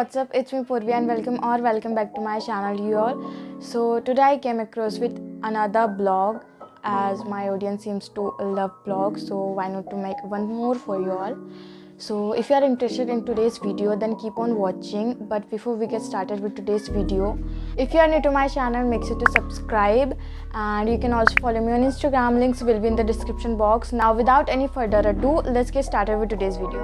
what's up? It's me Purvi and welcome back to my channel you all. So today I came across with another blog, as my audience seems to love blogs, so why not to make one more for you all. So if you are interested in today's video, then keep on watching. But before we get started with today's video, if you are new to my channel, make sure to subscribe, and you can also follow me on Instagram. Links will be in the description box. Now without any further ado, let's get started with today's video.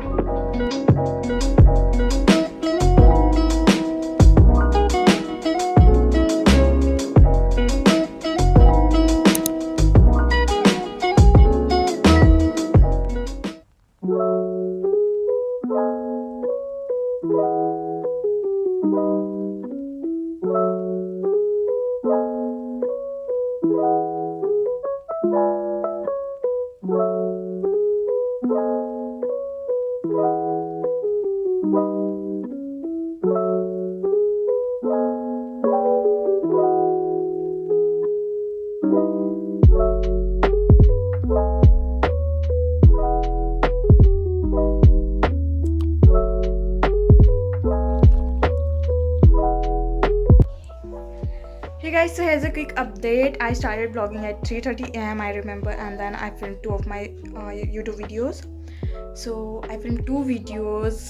Hey guys, so here's a quick update. I started vlogging at 3:30 am, I remember, and then I filmed 2 of my YouTube videos. So I filmed 2 videos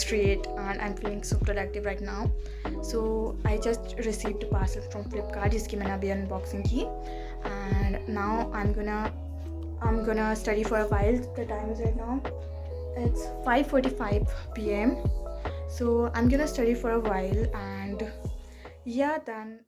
straight and I'm feeling so productive right now. So I just received a parcel from Flipkart जिसकी मैंने अभी unboxing की, and now I'm gonna study for a while. The time is right now, it's 5:45 p.m. So I'm gonna study for a while, and yeah, then